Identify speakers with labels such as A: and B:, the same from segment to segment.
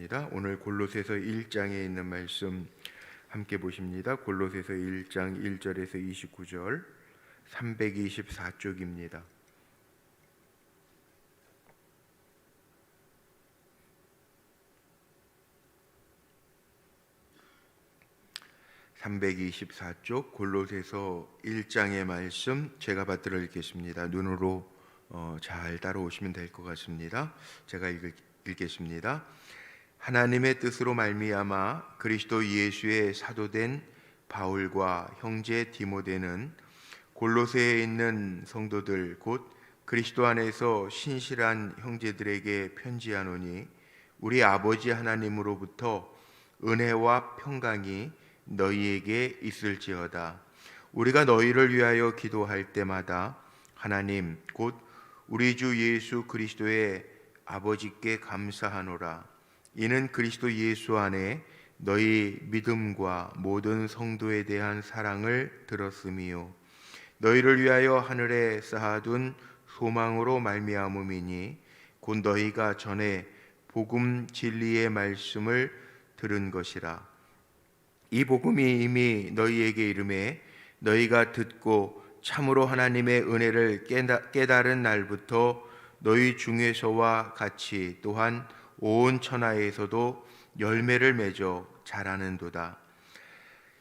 A: 하겠습니다. 오늘 골로새서 1장에 있는 말씀 함께 보십니다. 골로새서 1장 1절에서 29절 324쪽입니다. (324쪽) 골로새서 1장의 말씀 제가 받들어 읽겠습니다. 눈으로 잘 따라오시면 될 것 같습니다. 제가 읽겠습니다. 하나님의 뜻으로 말미암아 그리스도 예수의 사도된 바울과 형제 디모데는 골로새에 있는 성도들 곧 그리스도 안에서 신실한 형제들에게 편지하노니, 우리 아버지 하나님으로부터 은혜와 평강이 너희에게 있을지어다. 우리가 너희를 위하여 기도할 때마다 하나님 곧 우리 주 예수 그리스도의 아버지께 감사하노라. 이는 그리스도 예수 안에 너희 믿음과 모든 성도에 대한 사랑을 들었음이요 너희를 위하여 하늘에 쌓아둔 소망으로 말미암음이니, 곧 너희가 전에 복음 진리의 말씀을 들은 것이라. 이 복음이 이미 너희에게 이르매 너희가 듣고 참으로 하나님의 은혜를 깨달은 날부터 너희 중에서와 같이 또한 온 천하에서도 열매를 맺어 자라는도다.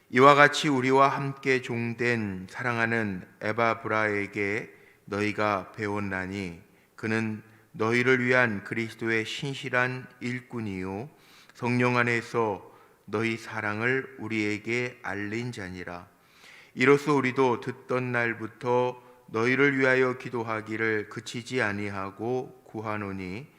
A: 이와 같이 우리와 함께 종된 사랑하는 에바브라에게 너희가 배웠나니, 그는 너희를 위한 그리스도의 신실한 일꾼이요 성령 안에서 너희 사랑을 우리에게 알린 자니라. 이로써 우리도 듣던 날부터 너희를 위하여 기도하기를 그치지 아니하고 구하노니,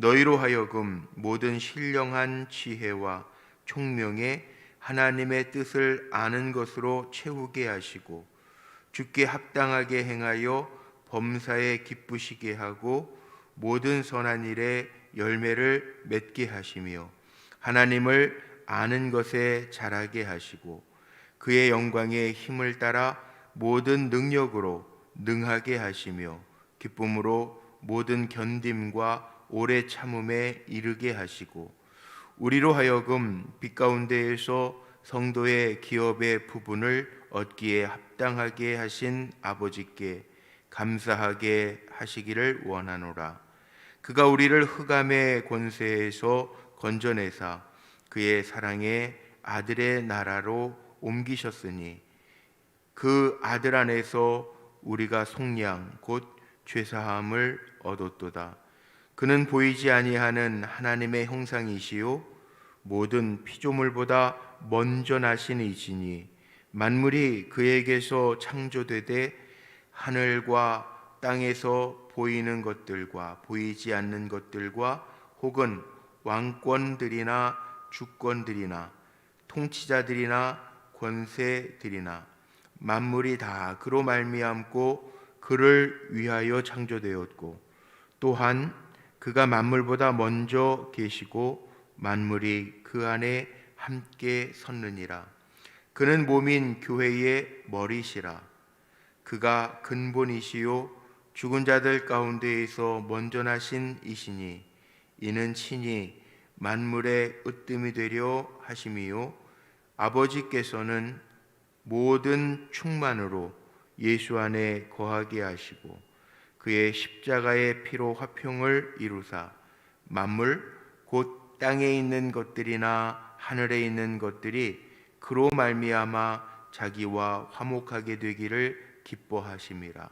A: 너희로 하여금 모든 신령한 지혜와 총명에 하나님의 뜻을 아는 것으로 채우게 하시고, 주께 합당하게 행하여 범사에 기쁘시게 하고 모든 선한 일에 열매를 맺게 하시며, 하나님을 아는 것에 자라게 하시고 그의 영광의 힘을 따라 모든 능력으로 능하게 하시며, 기쁨으로 모든 견딤과 오래 참음에 이르게 하시고, 우리로 하여금 빛 가운데에서 성도의 기업의 부분을 얻기에 합당하게 하신 아버지께 감사하게 하시기를 원하노라. 그가 우리를 흑암의 권세에서 건져내사 그의 사랑의 아들의 나라로 옮기셨으니, 그 아들 안에서 우리가 속량 곧 죄사함을 얻었도다. 그는 보이지 아니하는 하나님의 형상이시요 모든 피조물보다 먼저 나신 이시니, 만물이 그에게서 창조되되 하늘과 땅에서 보이는 것들과 보이지 않는 것들과 혹은 왕권들이나 주권들이나 통치자들이나 권세들이나 만물이 다 그로 말미암고 그를 위하여 창조되었고, 또한 그가 만물보다 먼저 계시고 만물이 그 안에 함께 섰느니라. 그는 몸인 교회의 머리시라. 그가 근본이시요 죽은 자들 가운데에서 먼저 나신 이시니, 이는 친히 만물의 으뜸이 되려 하심이요 아버지께서는 모든 충만으로 예수 안에 거하게 하시고, 그의 십자가의 피로 화평을 이루사 만물 곧 땅에 있는 것들이나 하늘에 있는 것들이 그로 말미암아 자기와 화목하게 되기를 기뻐하심이라.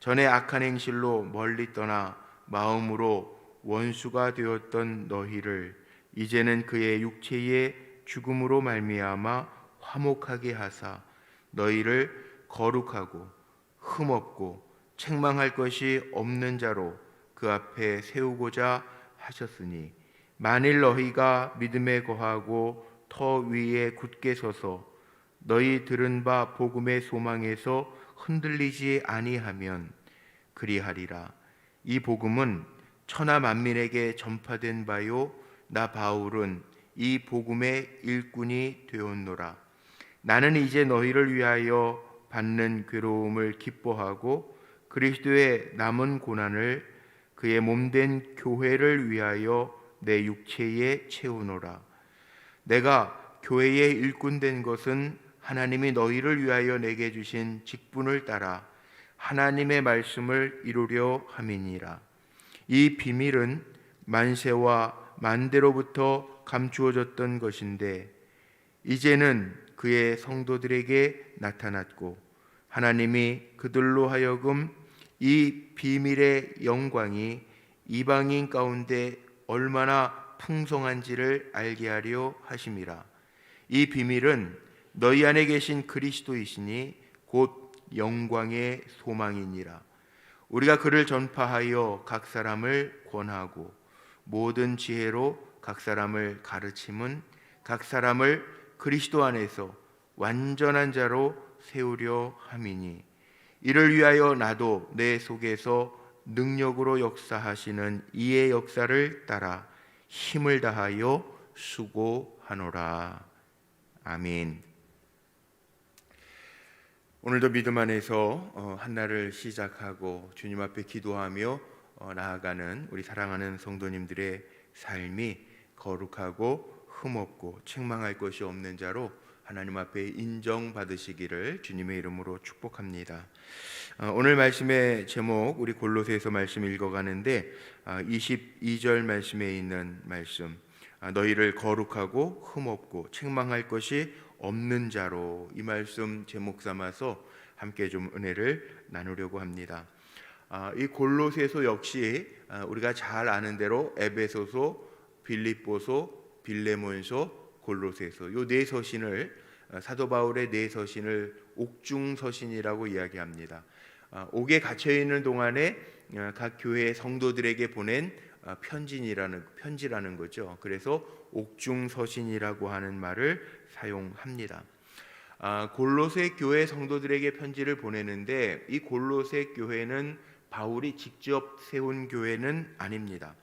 A: 전에 악한 행실로 멀리 떠나 마음으로 원수가 되었던 너희를 이제는 그의 육체의 죽음으로 말미암아 화목하게 하사 너희를 거룩하고 흠없고 책망할 것이 없는 자로 그 앞에 세우고자 하셨으니, 만일 너희가 믿음에 거하고 터 위에 굳게 서서 너희 들은 바 복음의 소망에서 흔들리지 아니하면 그리하리라. 이 복음은 천하 만민에게 전파된 바요 나 바울은 이 복음의 일꾼이 되었노라. 나는 이제 너희를 위하여 받는 괴로움을 기뻐하고 그리스도의 남은 고난을 그의 몸된 교회를 위하여 내 육체에 채우노라. 내가 교회의 일꾼 된 것은 하나님이 너희를 위하여 내게 주신 직분을 따라 하나님의 말씀을 이루려 함이니라. 이 비밀은 만세와 만대로부터 감추어졌던 것인데 이제는 그의 성도들에게 나타났고 하나님이 그들로 하여금 이 비밀의 영광이 이방인 가운데 얼마나 풍성한지를 알게 하려 하심이라. 이 비밀은 너희 안에 계신 그리스도이시니 곧 영광의 소망이니라. 우리가 그를 전파하여 각 사람을 권하고 모든 지혜로 각 사람을 가르침은 각 사람을 그리스도 안에서 완전한 자로 세우려 함이니 이를 위하여 나도 내 속에서 능력으로 역사하시는 이의 역사를 따라 힘을 다하여 수고하노라. 아멘. 오늘도 믿음 안에서 한날을 시작하고 주님 앞에 기도하며 나아가는 우리 사랑하는 성도님들의 삶이 거룩하고 흠없고 책망할 것이 없는 자로 하나님 앞에 인정받으시기를 주님의 이름으로 축복합니다. 오늘 말씀의 제목, 우리 골로새서 말씀 읽어가는데 22절 말씀에 있는 말씀, 너희를 거룩하고 흠없고 책망할 것이 없는 자로, 이 말씀 제목 삼아서 함께 좀 은혜를 나누려고 합니다. 이 골로새서 역시 우리가 잘 아는 대로 에베소서, 빌립보서, 빌레몬서, 골로새서, 요 네 서신을 사도 바울의 네 서신을 옥중서신이라고 이야기합니다. 옥에 갇혀 있는 동안에 각 교회 성도들에게 보낸 편지라는 거죠. 그래서 옥중서신이라고 하는 말을 사용합니다. 골로새 교회 성도들에게 편지를 보내는데 이 골로새 교회는 바울이 직접 세운 교회는 아닙니다.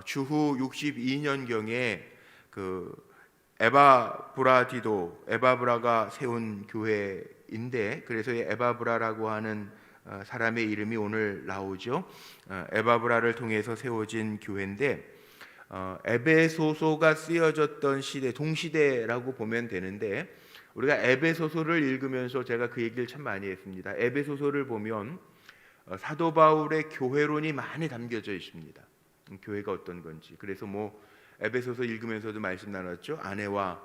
A: 주후 62년경에 그 에바브라가 세운 교회인데, 그래서 에바브라라고 하는 사람의 이름이 오늘 나오죠. 에바브라를 통해서 세워진 교회인데 에베소서가 쓰여졌던 시대, 동시대라고 보면 되는데, 우리가 에베소서를 읽으면서 제가 그 얘기를 참 많이 했습니다. 에베소서를 보면 사도 바울의 교회론이 많이 담겨져 있습니다. 교회가 어떤 건지. 그래서 에베소서 읽으면서도 말씀 나눴죠. 아내와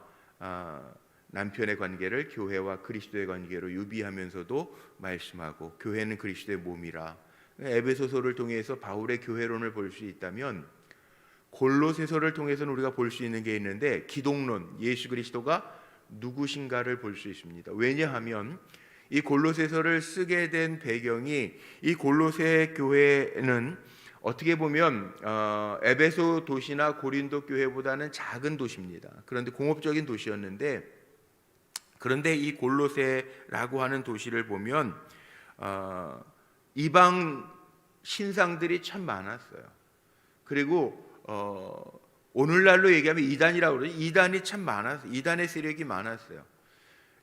A: 남편의 관계를 교회와 그리스도의 관계로 유비하면서도 말씀하고, 교회는 그리스도의 몸이라. 에베소서를 통해서 바울의 교회론을 볼 수 있다면 골로새서를 통해서는 우리가 볼 수 있는 게 있는데, 기독론, 예수 그리스도가 누구신가를 볼 수 있습니다. 왜냐하면 이 골로새서를 쓰게 된 배경이, 이 골로새 교회는 어떻게 보면 에베소 도시나 고린도 교회보다는 작은 도시입니다. 그런데 공업적인 도시였는데, 그런데 이 골로새라고 하는 도시를 보면 이방 신상들이 참 많았어요. 그리고 오늘날로 얘기하면 이단이라고 그러죠. 이단이 참 많았어요. 이단의 세력이 많았어요.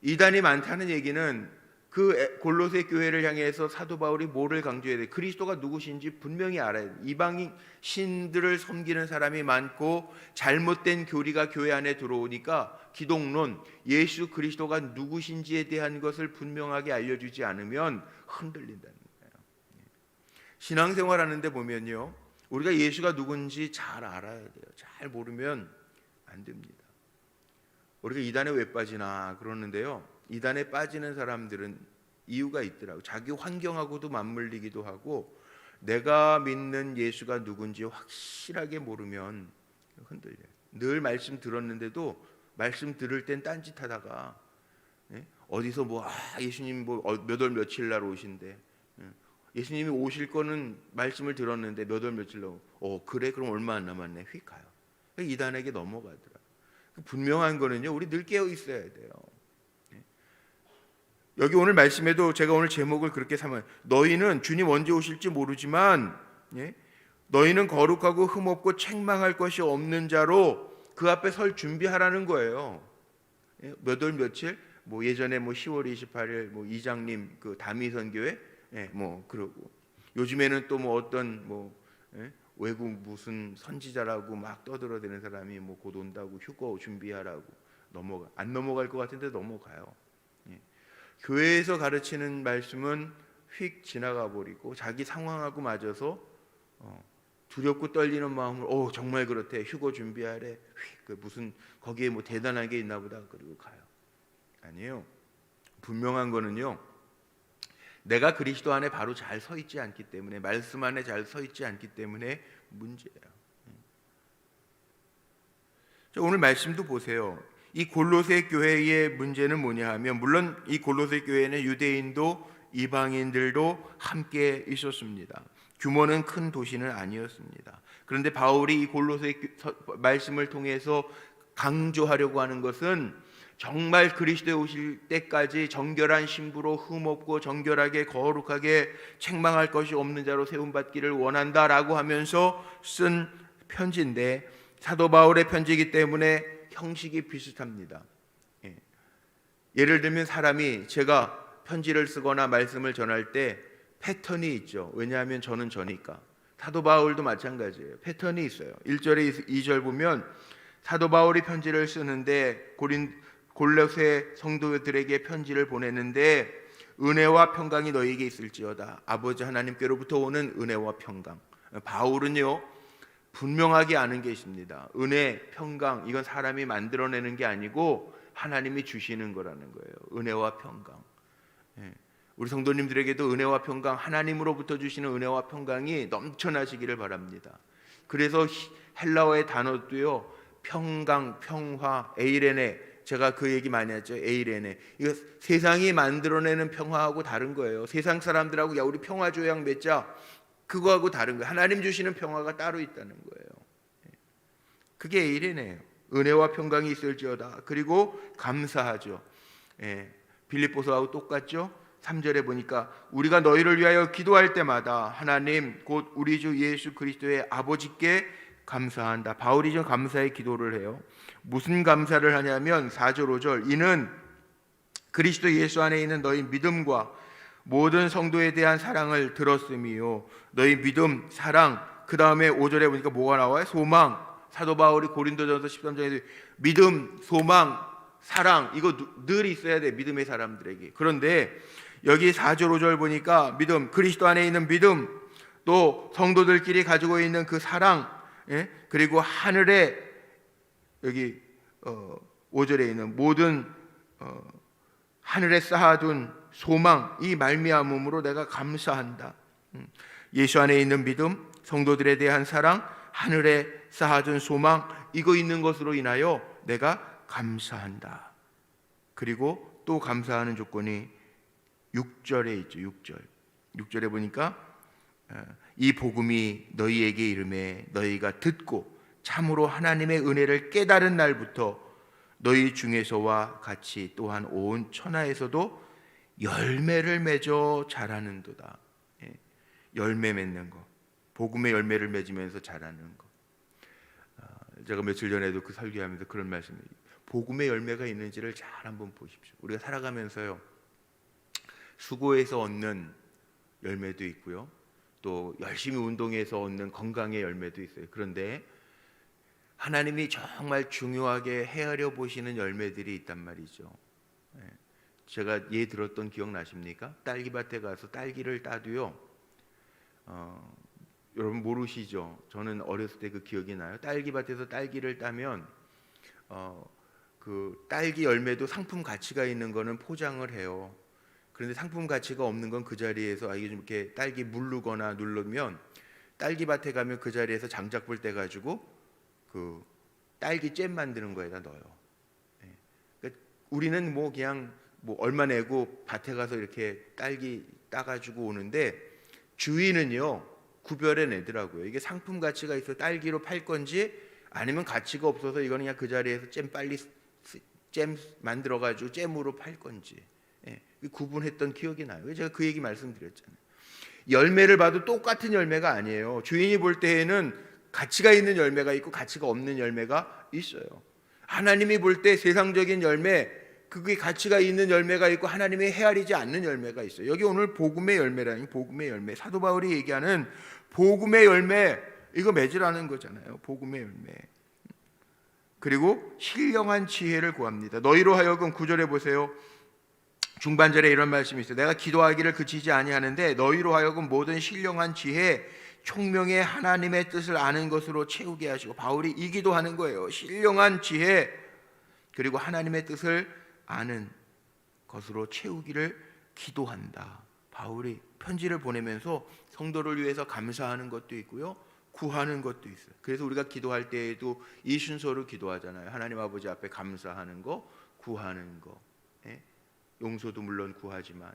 A: 이단이 많다는 얘기는 그 골로새 교회를 향해서 사도 바울이 뭐를 강조해야 돼? 그리스도가 누구신지 분명히 알아야 돼. 이방인 신들을 섬기는 사람이 많고 잘못된 교리가 교회 안에 들어오니까 기독론, 예수 그리스도가 누구신지에 대한 것을 분명하게 알려주지 않으면 흔들린다는 거예요. 신앙생활 하는데 보면요, 우리가 예수가 누군지 잘 알아야 돼요. 잘 모르면 안 됩니다. 우리가 이단에 왜 빠지나 그러는데요, 이단에 빠지는 사람들은 이유가 있더라고요. 자기 환경하고도 맞물리기도 하고, 내가 믿는 예수가 누군지 확실하게 모르면 흔들려요. 늘 말씀 들었는데도 말씀 들을 땐 딴짓하다가 어디서 예수님 몇 월 며칠 날 오신대. 예수님이 오실 거는 말씀을 들었는데 몇 월 며칠 날 그래? 그럼 얼마 안 남았네. 휙 가요. 이단에게 넘어가더라. 분명한 거는요, 우리 늘 깨어 있어야 돼요. 여기 오늘 말씀에도 제가 오늘 제목을 그렇게 삼아요. 너희는 주님 언제 오실지 모르지만 너희는 거룩하고 흠없고 책망할 것이 없는 자로 그 앞에 설 준비하라는 거예요. 몇 월 며칠? 예전에 10월 28일 이장님 그 다미선교회 그러고, 요즘에는 또 어떤 외국 무슨 선지자라고 막 떠들어대는 사람이 뭐 곧 온다고 휴거 준비하라고 안 넘어갈 것 같은데 넘어가요. 예. 교회에서 가르치는 말씀은 휙 지나가 버리고 자기 상황하고 맞아서 두렵고 떨리는 마음으로 정말 그렇대 휴거 준비하래 휙 무슨 거기에 뭐 대단한 게 있나 보다 그리고 가요. 아니에요. 분명한 거는요, 내가 그리스도 안에 바로 잘 서 있지 않기 때문에, 말씀 안에 잘 서 있지 않기 때문에 문제예요. 오늘 말씀도 보세요. 이 골로새 교회의 문제는 뭐냐 하면, 물론 이 골로새 교회는 유대인도 이방인들도 함께 있었습니다. 규모는 큰 도시는 아니었습니다. 그런데 바울이 이 골로새 말씀을 통해서 강조하려고 하는 것은 정말 그리스도에 오실 때까지 정결한 신부로 흠없고 정결하게 거룩하게 책망할 것이 없는 자로 세움받기를 원한다라고 하면서 쓴 편지인데, 사도 바울의 편지이기 때문에 형식이 비슷합니다. 예를 들면 사람이, 제가 편지를 쓰거나 말씀을 전할 때 패턴이 있죠. 왜냐하면 저는 저니까. 사도 바울도 마찬가지예요. 패턴이 있어요. 1절에 2절 보면 사도 바울이 편지를 쓰는데 골로새 성도들에게 편지를 보내는데, 은혜와 평강이 너희에게 있을지어다. 아버지 하나님께로부터 오는 은혜와 평강. 바울은요, 분명하게 아는 게 있습니다. 은혜, 평강, 이건 사람이 만들어내는 게 아니고 하나님이 주시는 거라는 거예요. 은혜와 평강. 우리 성도님들에게도 은혜와 평강, 하나님으로부터 주시는 은혜와 평강이 넘쳐나시기를 바랍니다. 그래서 헬라어의 단어도요, 평강, 평화, 에이레네, 제가 그 얘기 많이 하죠. 에이레네. 이거 세상이 만들어내는 평화하고 다른 거예요. 세상 사람들하고 야 우리 평화 조약 맺자, 그거하고 다른 거예요. 하나님 주시는 평화가 따로 있다는 거예요. 그게 에이레네예요. 은혜와 평강이 있을지어다. 그리고 감사하죠. 빌립보서하고 똑같죠. 3절에 보니까 우리가 너희를 위하여 기도할 때마다 하나님 곧 우리 주 예수 그리스도의 아버지께 감사한다. 바울이 좀 감사의 기도를 해요. 무슨 감사를 하냐면 4절 5절, 이는 그리스도 예수 안에 있는 너희 믿음과 모든 성도에 대한 사랑을 들었음이요. 너희 믿음, 사랑, 그 다음에 5절에 보니까 뭐가 나와요? 소망. 사도 바울이 고린도전서 13장에 믿음, 소망, 사랑, 이거 늘 있어야 돼, 믿음의 사람들에게. 그런데 여기 4절 5절 보니까 믿음, 그리스도 안에 있는 믿음, 또 성도들끼리 가지고 있는 그 사랑, 그리고 하늘에 여기 5절에 있는 모든 하늘에 쌓아둔 소망, 이 말미암음으로 내가 감사한다. 예수 안에 있는 믿음, 성도들에 대한 사랑, 하늘에 쌓아둔 소망, 이거 있는 것으로 인하여 내가 감사한다. 그리고 또 감사하는 조건이 6절에 있죠. 6절에 보니까 이 복음이 너희에게 이르매 너희가 듣고 참으로 하나님의 은혜를 깨달은 날부터 너희 중에서와 같이 또한 온 천하에서도 열매를 맺어 자라는도다. 열매 맺는 거, 복음의 열매를 맺으면서 자라는 거. 제가 며칠 전에도 그 설교하면서 그런 말씀을, 복음의 열매가 있는지를 잘 한번 보십시오. 우리가 살아가면서요, 수고해서 얻는 열매도 있고요, 또 열심히 운동해서 얻는 건강의 열매도 있어요. 그런데 하나님이 정말 중요하게 헤아려 보시는 열매들이 있단 말이죠. 제가 예 들었던 기억 나십니까? 딸기밭에 가서 딸기를 따도요, 여러분 모르시죠? 저는 어렸을 때 그 기억이 나요. 딸기밭에서 딸기를 따면 그 딸기 열매도 상품 가치가 있는 거는 포장을 해요. 그런데 상품 가치가 없는 건 그 자리에서 이게 좀 이렇게 딸기 물르거나 누르면, 딸기밭에 가면 그 자리에서 장작불 떼 가지고 그 딸기 잼 만드는 거에다 넣어요. 그러니까 우리는 뭐 그냥 뭐 얼마 내고 밭에 가서 이렇게 딸기 따가지고 오는데, 주인은요 구별해 내더라고요. 이게 상품 가치가 있어 딸기로 팔 건지, 아니면 가치가 없어서 이거는 그냥 그 자리에서 잼 만들어 가지고 잼으로 팔 건지, 구분했던 기억이 나요. 제가 그 얘기 말씀드렸잖아요. 열매를 봐도 똑같은 열매가 아니에요. 주인이 볼 때에는 가치가 있는 열매가 있고 가치가 없는 열매가 있어요. 하나님이 볼 때 세상적인 열매, 그게 가치가 있는 열매가 있고 하나님이 헤아리지 않는 열매가 있어요. 여기 오늘 복음의 열매라니, 복음의 열매, 사도 바울이 얘기하는 복음의 열매, 이거 맺으라는 거잖아요. 복음의 열매. 그리고 신령한 지혜를 구합니다. 너희로 하여금 9절에 보세요. 중반절에 이런 말씀이 있어요. 내가 기도하기를 그치지 아니하는데 너희로 하여금 모든 신령한 지혜 총명의 하나님의 뜻을 아는 것으로 채우게 하시고, 바울이 이 기도하는 거예요. 신령한 지혜 그리고 하나님의 뜻을 아는 것으로 채우기를 기도한다. 바울이 편지를 보내면서 성도를 위해서 감사하는 것도 있고요, 구하는 것도 있어요. 그래서 우리가 기도할 때에도 이 순서로 기도하잖아요. 하나님 아버지 앞에 감사하는 거, 구하는 거, 용서도 물론 구하지만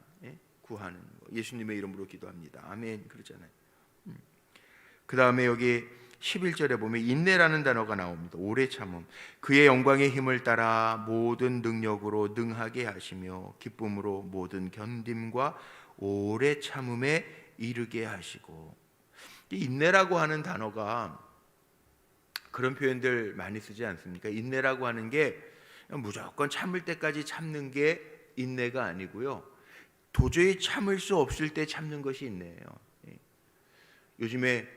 A: 구하는 거, 예수님의 이름으로 기도합니다. 아멘 그러잖아요. 그 다음에 여기 11절에 보면 인내라는 단어가 나옵니다. 오래 참음, 그의 영광의 힘을 따라 모든 능력으로 능하게 하시며 기쁨으로 모든 견딤과 오래 참음에 이르게 하시고. 이 인내라고 하는 단어가 그런 표현들 많이 쓰지 않습니까? 인내라고 하는 게 무조건 참을 때까지 참는 게 인내가 아니고요, 도저히 참을 수 없을 때 참는 것이 인내예요. 요즘에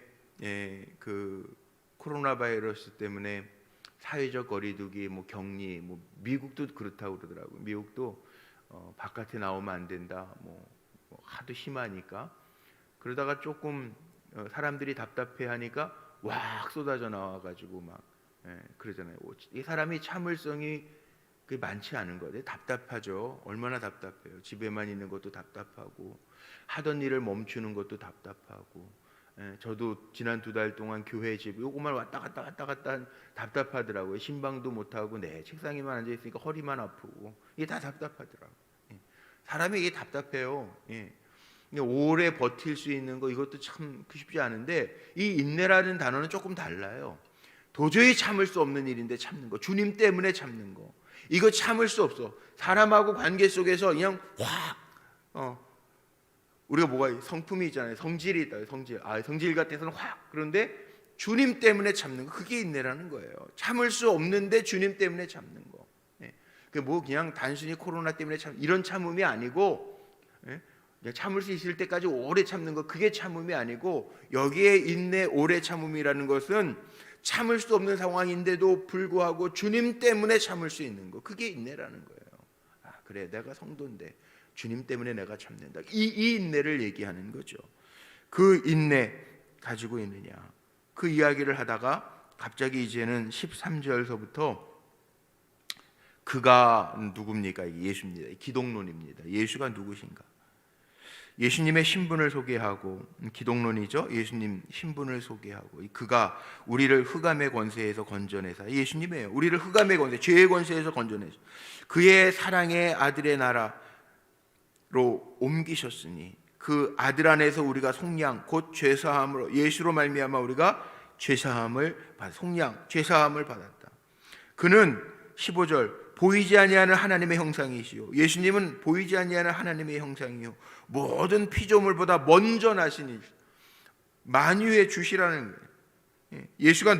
A: 그 코로나 바이러스 때문에 사회적 거리두기, 격리, 미국도 그렇다고 그러더라고요. 미국도 바깥에 나오면 안 된다, 하도 심하니까. 그러다가 조금 사람들이 답답해하니까 왁 쏟아져 나와가지고 막 그러잖아요. 이 사람이 참을성이 많지 않은 거예요. 답답하죠. 얼마나 답답해요. 집에만 있는 것도 답답하고, 하던 일을 멈추는 것도 답답하고. 저도 지난 2달 동안 교회 집 요것만 왔다 갔다 답답하더라고요. 신방도 못 하고 책상에만 앉아 있으니까 허리만 아프고, 이게 다 답답하더라고요. 사람이 이게 답답해요. 오래 버틸 수 있는 거, 이것도 참 쉽지 않은데, 이 인내라는 단어는 조금 달라요. 도저히 참을 수 없는 일인데 참는 거, 주님 때문에 참는 거, 이거 참을 수 없어. 사람하고 관계 속에서 그냥 확 우리가 뭐가 성품이 있잖아요. 성질이 있다. 성질 같아서는 확. 그런데 주님 때문에 참는 거, 그게 인내라는 거예요. 참을 수 없는데 주님 때문에 참는 거. 그냥 단순히 코로나 때문에 이런 참음이 아니고, 참을 수 있을 때까지 오래 참는 거, 그게 참음이 아니고, 여기에 인내 오래 참음이라는 것은 참을 수 없는 상황인데도 불구하고 주님 때문에 참을 수 있는 거, 그게 인내라는 거예요. 그래, 내가 성도인데 주님 때문에 내가 참는다. 이 인내를 얘기하는 거죠. 그 인내 가지고 있느냐, 그 이야기를 하다가 갑자기 이제는 13절서부터 그가 누굽니까? 예수입니다. 기독론입니다. 예수가 누구신가? 예수님의 신분을 소개하고, 기독론이죠. 예수님 신분을 소개하고, 그가 우리를 흑암의 권세에서 건져내사, 예수님이에요. 우리를 흑암의 권세, 죄의 권세에서 건져내서 그의 사랑의 아들의 나라로 옮기셨으니, 그 아들 안에서 우리가 속량 곧 죄사함으로, 예수로 말미암아 우리가 죄사함을 속량, 죄사함을 받았다. 그는 15절 보이지 아니하는 하나님의 형상이시요, 예수님은 보이지 아니하는 하나님의 형상이요 모든 피조물보다 먼저 나시니 만유의 주시라는 거예요. 예수가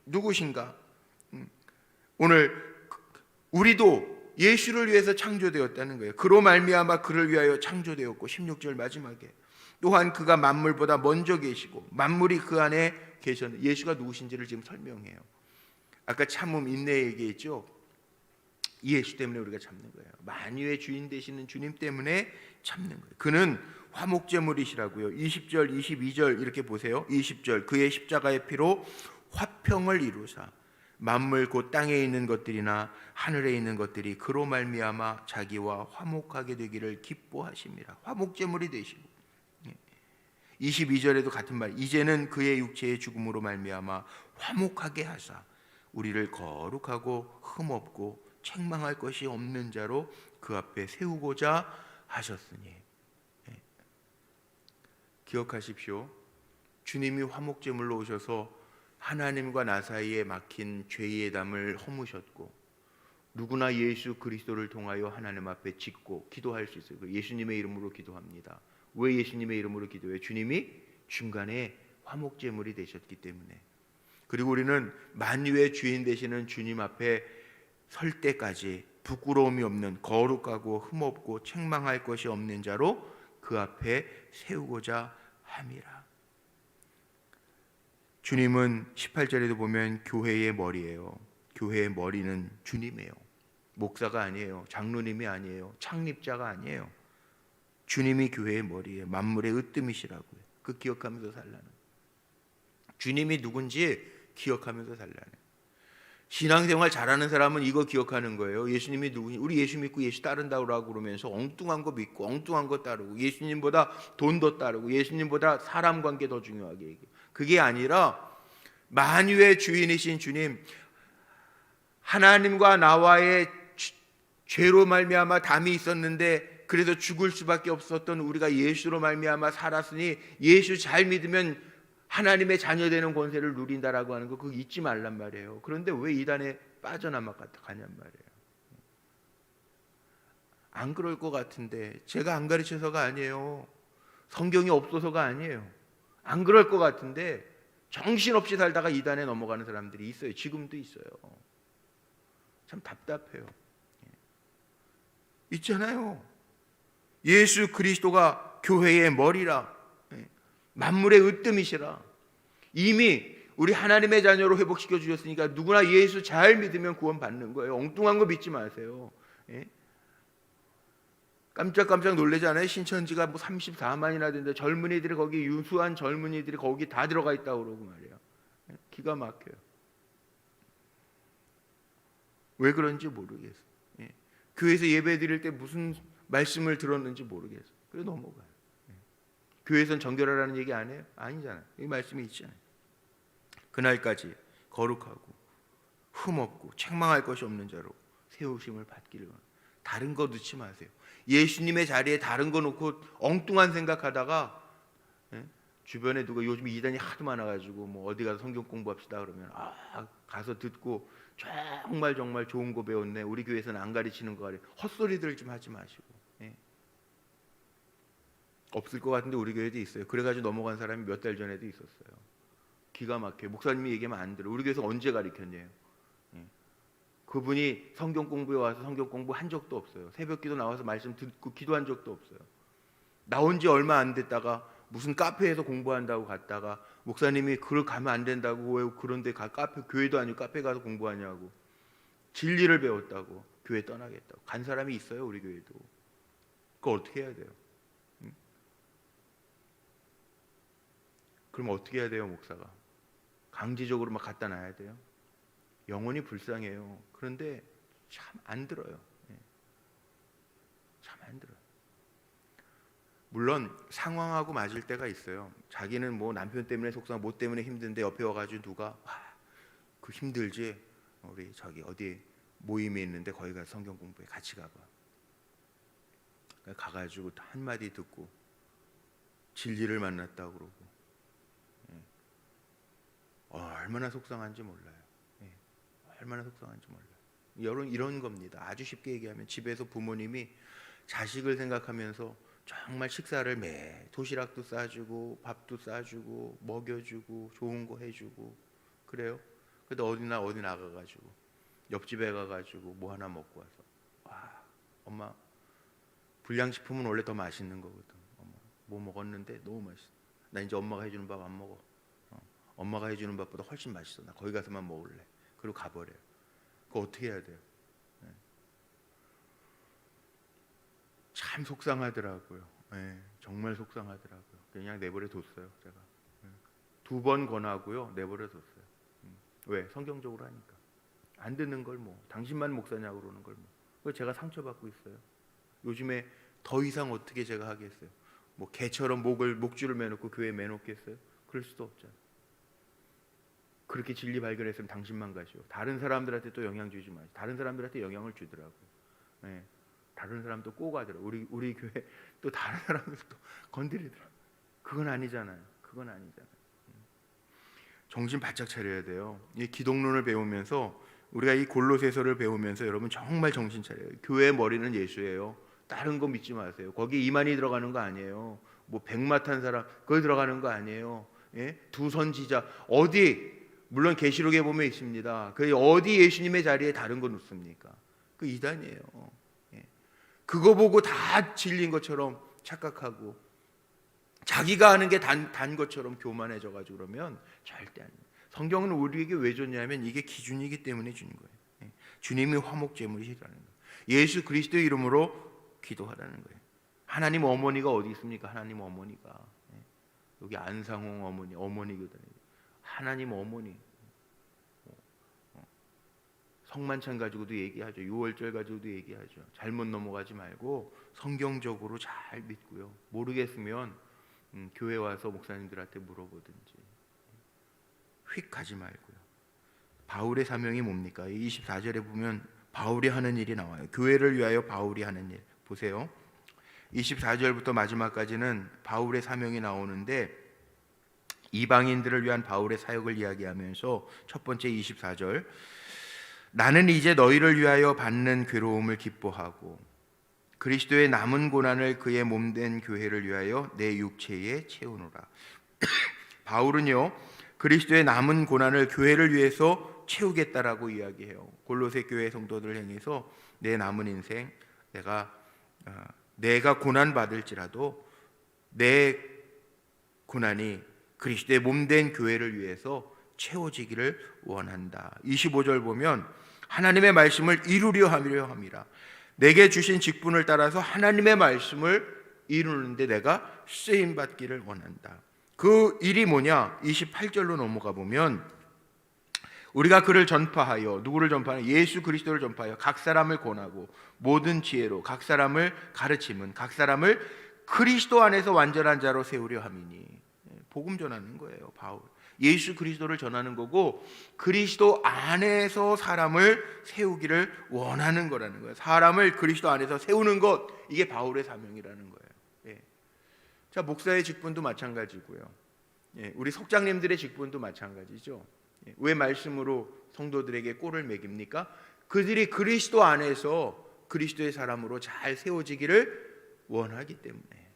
A: 누구신가? 오늘 우리도 예수를 위해서 창조되었다는 거예요. 그로 말미암아 그를 위하여 창조되었고, 16절 마지막에 또한 그가 만물보다 먼저 계시고 만물이 그 안에 계셨는데, 예수가 누구신지를 지금 설명해요. 아까 참음, 인내 얘기했죠. 예수 때문에 우리가 참는 거예요. 만유의 주인 되시는 주님 때문에 참는 거예요. 그는 화목제물이시라고요. 20절 22절 이렇게 보세요. 20절 그의 십자가의 피로 화평을 이루사 만물 곧 땅에 있는 것들이나 하늘에 있는 것들이 그로 말미암아 자기와 화목하게 되기를 기뻐하심이라. 화목제물이 되시고, 22절에도 같은 말, 이제는 그의 육체의 죽음으로 말미암아 화목하게 하사 우리를 거룩하고 흠없고 책망할 것이 없는 자로 그 앞에 세우고자 하셨으니. 기억하십시오. 주님이 화목제물로 오셔서 하나님과 나 사이에 막힌 죄의 담을 허무셨고, 누구나 예수 그리스도를 통하여 하나님 앞에 짓고 기도할 수 있어요. 예수님의 이름으로 기도합니다. 왜 예수님의 이름으로 기도해요? 주님이 중간에 화목제물이 되셨기 때문에. 그리고 우리는 만유의 주인 되시는 주님 앞에 설 때까지 부끄러움이 없는 거룩하고 흠없고 책망할 것이 없는 자로 그 앞에 세우고자 함이라. 주님은 18절에도 보면 교회의 머리예요. 교회의 머리는 주님이에요. 목사가 아니에요. 장로님이 아니에요. 창립자가 아니에요. 주님이 교회의 머리예요. 만물의 으뜸이시라고요. 그 기억하면서 살라는, 주님이 누군지 기억하면서 살라는. 신앙생활 잘하는 사람은 이거 기억하는 거예요. 예수님이 누구니? 우리 예수 믿고 예수 따른다고 그러면서 엉뚱한 거 믿고 엉뚱한 거 따르고 예수님보다 돈 더 따르고 예수님보다 사람 관계 더 중요하게 얘기해요. 그게 아니라 만유의 주인이신 주님, 하나님과 나와의 죄로 말미암아 담이 있었는데 그래서 죽을 수밖에 없었던 우리가 예수로 말미암아 살았으니 예수 잘 믿으면 하나님의 자녀되는 권세를 누린다라고 하는 거, 그거 잊지 말란 말이에요. 그런데 왜 이단에 빠져나만 가냔 말이에요. 안 그럴 것 같은데, 제가 안 가르쳐서가 아니에요. 성경이 없어서가 아니에요. 안 그럴 것 같은데 정신없이 살다가 이단에 넘어가는 사람들이 있어요. 지금도 있어요. 참 답답해요. 있잖아요. 예수 그리스도가 교회의 머리라, 만물의 으뜸이시라. 이미 우리 하나님의 자녀로 회복시켜 주셨으니까 누구나 예수 잘 믿으면 구원 받는 거예요. 엉뚱한 거 믿지 마세요. 깜짝깜짝 놀라잖아요. 신천지가 뭐 34만이나 된다. 젊은이들이 거기, 유수한 젊은이들이 거기 다 들어가 있다고 그러고 말이에요. 기가 막혀요. 왜 그런지 모르겠어요. 교회에서 예배 드릴 때 무슨 말씀을 들었는지 모르겠어요. 그래 넘어가요. 교회에선 정결하라는 얘기 안 해요? 아니잖아요. 이 말씀이 있잖아요. 그날까지 거룩하고 흠없고 책망할 것이 없는 자로 세우심을 받기를 원합니다. 다른 거 넣지 마세요. 예수님의 자리에 다른 거 놓고 엉뚱한 생각하다가, 주변에 누가 요즘 이단이 하도 많아가지고 뭐 어디 가서 성경 공부합시다 그러면 가서 듣고 정말 좋은 거 배웠네. 우리 교회에서는 안 가르치는 거 가르쳐. 헛소리들 좀 하지 마시고. 없을 것 같은데 우리 교회도 있어요. 그래가지고 넘어간 사람이 몇 달 전에도 있었어요. 기가 막혀요. 목사님이 얘기하면 안 들어. 우리 교회에서 언제 가르쳤냐요. 그분이 성경 공부에 와서 성경 공부 한 적도 없어요. 새벽기도 나와서 말씀 듣고 기도한 적도 없어요. 나온 지 얼마 안 됐다가 무슨 카페에서 공부한다고 갔다가 목사님이 그걸 가면 안 된다고, 왜 그런데 카페, 교회도 아니고 카페 가서 공부하냐고, 진리를 배웠다고 교회 떠나겠다고 간 사람이 있어요. 우리 교회도. 그거 어떻게 해야 돼요? 그럼 어떻게 해야 돼요? 목사가 강제적으로 막 갖다 놔야 돼요? 영혼이 불쌍해요. 그런데 참 안 들어요. 참 안 들어요. 물론 상황하고 맞을 때가 있어요. 자기는 뭐 남편 때문에 속상, 뭐 때문에 힘든데 옆에 와가지고 누가 그 힘들지, 우리 저기 어디 모임이 있는데 거기 가서 성경 공부해, 같이 가봐. 가가지고 한마디 듣고 진리를 만났다고 그러고, 얼마나 속상한지 몰라요. 얼마나 속상한지 몰라요. 여러분, 이런 겁니다. 아주 쉽게 얘기하면 집에서 부모님이 자식을 생각하면서 정말 식사를 도시락도 싸주고 밥도 싸주고 먹여주고 좋은 거 해주고 그래요. 근데 어디 나가가지고 옆집에 가가지고 뭐 하나 먹고 와서, 엄마 불량식품은 원래 더 맛있는 거거든. 엄마 뭐 먹었는데 너무 맛있어. 나 이제 엄마가 해주는 밥 안 먹어. 엄마가 해주는 밥보다 훨씬 맛있어. 나 거기 가서만 먹을래. 그리고 가버려요. 그거 어떻게 해야 돼요? 참 속상하더라고요. 정말 속상하더라고요. 그냥 내버려 뒀어요. 제가 2번 권하고요, 내버려 뒀어요. 왜? 성경적으로 하니까. 안 듣는 걸 뭐, 당신만 목사냐고 그러는 걸 뭐. 그래서 제가 상처받고 있어요. 요즘에 더 이상 어떻게 제가 하겠어요? 뭐 개처럼 목줄을 매놓고 교회에 매놓겠어요? 그럴 수도 없잖아요. 그렇게 진리 발견했으면 당신만 가시오. 다른 사람들한테 또 영향 주지 마시오. 다른 사람들한테 영향을 주더라고요. 다른 사람도 꼭 하더라고요. 우리 교회 또 다른 사람들 또 건드리더라고요. 그건 아니잖아요. 정신 바짝 차려야 돼요. 이 기독론을 배우면서, 우리가 이 골로새서를 배우면서 여러분 정말 정신 차려요. 교회의 머리는 예수예요. 다른 거 믿지 마세요. 거기 이만희 들어가는 거 아니에요. 뭐 백마 탄 사람 거기 들어가는 거 아니에요. 두 선지자 어디, 물론 계시록에 보면 있습니다. 그 어디 예수님의 자리에 다른 거 놓습니까? 그 이단이에요. 그거 보고 다 진리인 것처럼 착각하고 자기가 하는 게 단 것처럼 교만해져 가지고 그러면 절대 아니에요. 성경은 우리에게 왜 줬냐면 이게 기준이기 때문에 주는 거예요. 주님이 화목제물이시라는 거예요. 예수 그리스도의 이름으로 기도하라는 거예요. 하나님 어머니가 어디 있습니까? 하나님 어머니가 여기 안상홍 어머니거든요. 하나님 어머니. 성만찬 가지고도 얘기하죠. 6월절 가지고도 얘기하죠. 잘못 넘어가지 말고 성경적으로 잘 믿고요. 모르겠으면 교회 와서 목사님들한테 물어보든지. 휙 가지 말고요. 바울의 사명이 뭡니까? 24절에 보면 바울이 하는 일이 나와요. 교회를 위하여 바울이 하는 일. 보세요. 24절부터 마지막까지는 바울의 사명이 나오는데 이방인들을 위한 바울의 사역을 이야기하면서 첫 번째 24절, 나는 이제 너희를 위하여 받는 괴로움을 기뻐하고 그리스도의 남은 고난을 그의 몸된 교회를 위하여 내 육체에 채우노라. 바울은요, 그리스도의 남은 고난을 교회를 위해서 채우겠다라고 이야기해요. 골로새 교회 성도들을 향해서 내 남은 인생 내가 고난 받을지라도 내 고난이 그리스도의 몸된 교회를 위해서 채워지기를 원한다. 25절 보면 하나님의 말씀을 이루려 함이라. 내게 주신 직분을 따라서 하나님의 말씀을 이루는데 내가 쓰임 받기를 원한다. 그 일이 뭐냐? 28절로 넘어가 보면 우리가 그를 전파하여, 누구를 전파하여? 예수 그리스도를 전파하여 각 사람을 권하고 모든 지혜로 각 사람을 가르치면 각 사람을 그리스도 안에서 완전한 자로 세우려 함이니. 복음 전하는 거예요. 바울 예수 그리스도를 전하는 거고 그리스도 안에서 사람을 세우기를 원하는 거라는 거예요. 사람을 그리스도 안에서 세우는 것, 이게 바울의 사명이라는 거예요. 자, 목사의 직분도 마찬가지고요. 우리 석장님들의 직분도 마찬가지죠. 왜 말씀으로 성도들에게 꼴을 먹입니까? 그들이 그리스도 안에서 그리스도의 사람으로 잘 세워지기를 원하기 때문에.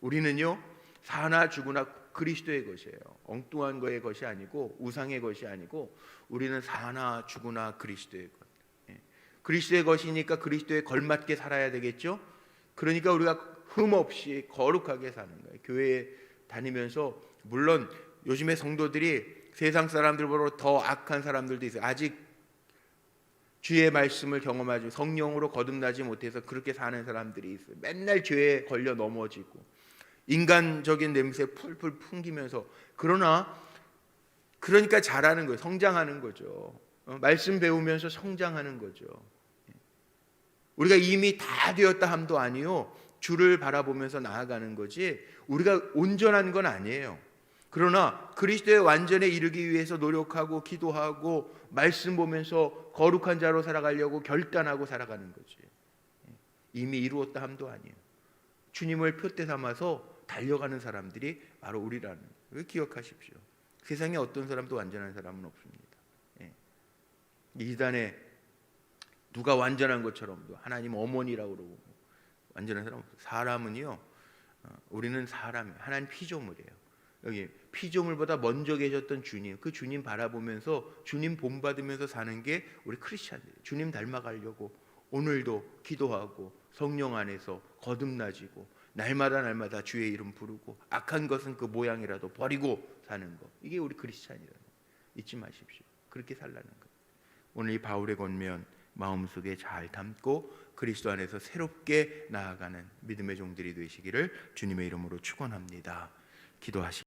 A: 우리는요, 사나 죽으나 그리스도의 것이에요. 엉뚱한 거의 것이 아니고 우상의 것이 아니고 우리는 사나 죽으나 그리스도의 것. 그리스도의 것이니까 그리스도에 걸맞게 살아야 되겠죠. 그러니까 우리가 흠없이 거룩하게 사는 거예요. 교회에 다니면서 물론 요즘에 성도들이 세상 사람들보다 더 악한 사람들도 있어요. 아직 주의 말씀을 경험하지 성령으로 거듭나지 못해서 그렇게 사는 사람들이 있어요. 맨날 죄에 걸려 넘어지고 인간적인 냄새 풀풀 풍기면서. 그러니까 잘하는 거예요. 성장하는 거죠. 말씀 배우면서 성장하는 거죠. 우리가 이미 다 되었다 함도 아니요, 주를 바라보면서 나아가는 거지 우리가 온전한 건 아니에요. 그러나 그리스도의 완전에 이르기 위해서 노력하고 기도하고 말씀 보면서 거룩한 자로 살아가려고 결단하고 살아가는 거지. 이미 이루었다 함도 아니에요. 주님을 표대 삼아서 달려가는 사람들이 바로 우리라는 걸 기억하십시오. 세상에 어떤 사람도 완전한 사람은 없습니다. 이단에 누가 완전한 것처럼 하나님 어머니라고 그러고 완전한 사람 없어요. 사람은요, 우리는 사람이에요. 하나님 피조물이에요. 여기 피조물보다 먼저 계셨던 주님, 그 주님 바라보면서 주님 본받으면서 사는 게 우리 크리스찬이에요. 주님 닮아가려고 오늘도 기도하고 성령 안에서 거듭나지고 날마다 주의 이름 부르고 악한 것은 그 모양이라도 버리고 사는 거, 이게 우리 크리스찬이라는 거 잊지 마십시오. 그렇게 살라는 거. 오늘 이 바울의 권면 마음속에 잘 담고 그리스도 안에서 새롭게 나아가는 믿음의 종들이 되시기를 주님의 이름으로 축원합니다. 기도하시